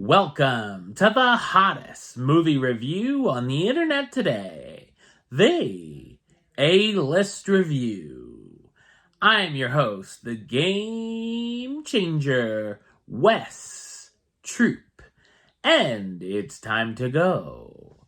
Welcome to the hottest movie review on the internet today, the A-List Review. I'm your host, the Game Changer, Wes Troop, and it's time to go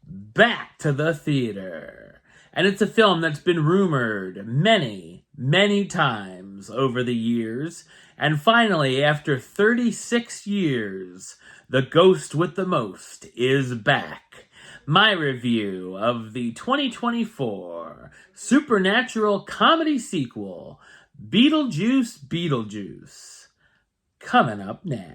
back to the theater. And it's a film that's been rumored many, many times over the years. And finally, after 36 years, the ghost with the most is back. My review of the 2024 supernatural comedy sequel, Beetlejuice Beetlejuice. Coming up now.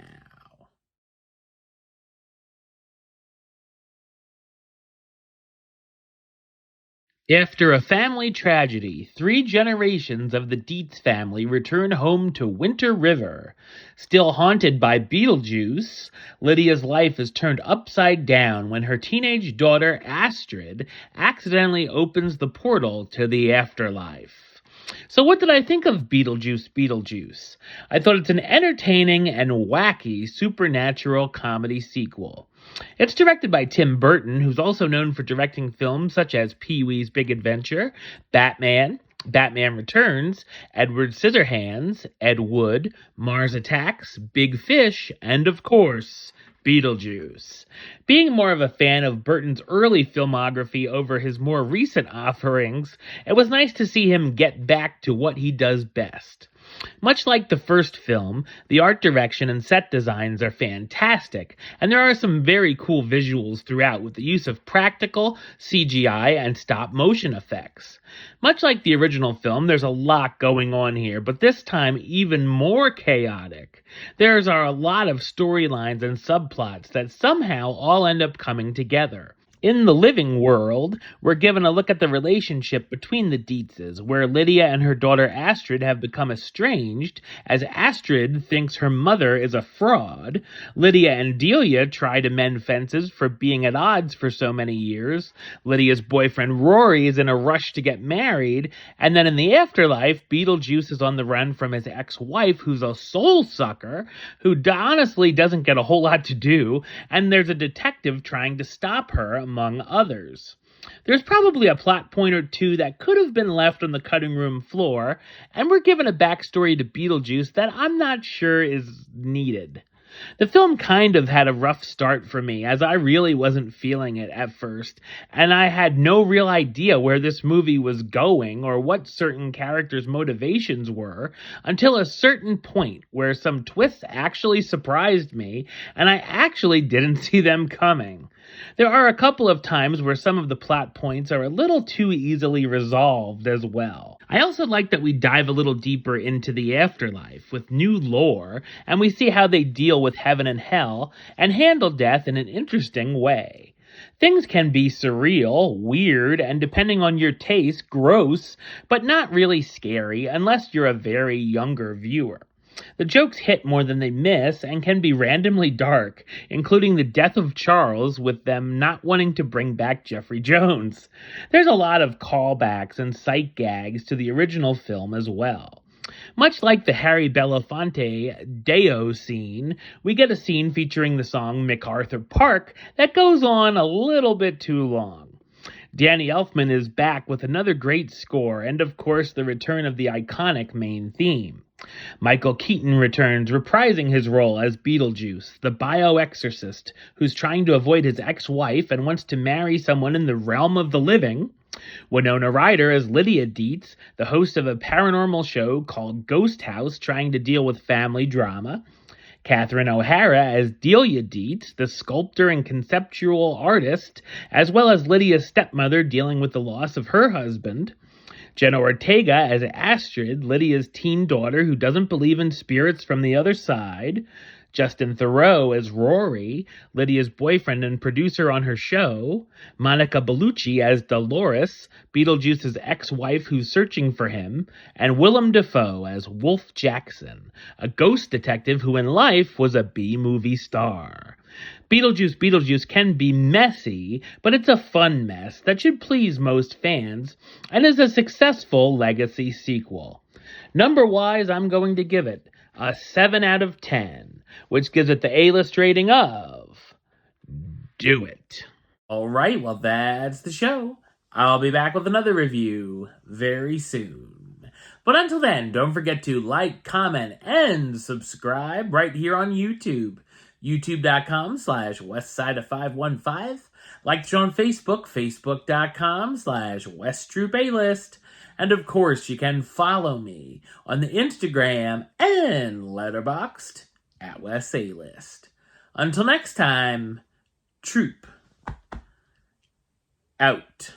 After a family tragedy, 3 generations of the Dietz family return home to Winter River. Still haunted by Beetlejuice, Lydia's life is turned upside down when her teenage daughter Astrid accidentally opens the portal to the afterlife. So what did I think of Beetlejuice Beetlejuice? I thought it's an entertaining and wacky supernatural comedy sequel. It's directed by Tim Burton, who's also known for directing films such as Pee-wee's Big Adventure, Batman, Batman Returns, Edward Scissorhands, Ed Wood, Mars Attacks, Big Fish, and of course, Beetlejuice. Being more of a fan of Burton's early filmography over his more recent offerings, it was nice to see him get back to what he does best. Much like the first film, the art direction and set designs are fantastic, and there are some very cool visuals throughout with the use of practical, CGI, and stop-motion effects. Much like the original film, there's a lot going on here, but this time even more chaotic. There are a lot of storylines and subplots that somehow all end up coming together. In the living world, we're given a look at the relationship between the Dietzes, where Lydia and her daughter Astrid have become estranged, as Astrid thinks her mother is a fraud. Lydia and Delia try to mend fences for being at odds for so many years. Lydia's boyfriend Rory is in a rush to get married, and then in the afterlife, Beetlejuice is on the run from his ex-wife, who's a soul sucker, who honestly doesn't get a whole lot to do, and there's a detective trying to stop her, among others. There's probably a plot point or two that could have been left on the cutting room floor, and we're given a backstory to Beetlejuice that I'm not sure is needed. The film kind of had a rough start for me, as I really wasn't feeling it at first, and I had no real idea where this movie was going or what certain characters' motivations were, until a certain point where some twists actually surprised me, and I actually didn't see them coming. There are a couple of times where some of the plot points are a little too easily resolved as well. I also like that we dive a little deeper into the afterlife with new lore, and we see how they deal with heaven and hell and handle death in an interesting way. Things can be surreal, weird, and depending on your taste, gross, but not really scary unless you're a very younger viewer. The jokes hit more than they miss and can be randomly dark, including the death of Charles with them not wanting to bring back Jeffrey Jones. There's a lot of callbacks and sight gags to the original film as well. Much like the Harry Belafonte Deo scene, we get a scene featuring the song MacArthur Park that goes on a little bit too long. Danny Elfman is back with another great score and, of course, the return of the iconic main theme. Michael Keaton returns, reprising his role as Beetlejuice, the bioexorcist who's trying to avoid his ex-wife and wants to marry someone in the realm of the living. Winona Ryder as Lydia Dietz, the host of a paranormal show called Ghost House, trying to deal with family drama. Catherine O'Hara as Delia Dietz, the sculptor and conceptual artist, as well as Lydia's stepmother dealing with the loss of her husband. Jenna Ortega as Astrid, Lydia's teen daughter who doesn't believe in spirits from the other side. Justin Theroux as Rory, Lydia's boyfriend and producer on her show. Monica Bellucci as Dolores, Beetlejuice's ex-wife who's searching for him. And Willem Dafoe as Wolf Jackson, a ghost detective who in life was a B-movie star. Beetlejuice Beetlejuice can be messy, but it's a fun mess that should please most fans, and is a successful legacy sequel. Number-wise, I'm going to give it a 7 out of 10, which gives it the A-list rating of Do It. All right, well, that's the show. I'll be back with another review very soon. But until then, don't forget to like, comment, and subscribe right here on YouTube. YouTube.com/WestsideOf515. Like the show on Facebook, Facebook.com/WestTroupeAlist. And of course, you can follow me on the Instagram and Letterboxd at WestAlist. Until next time, Troop out.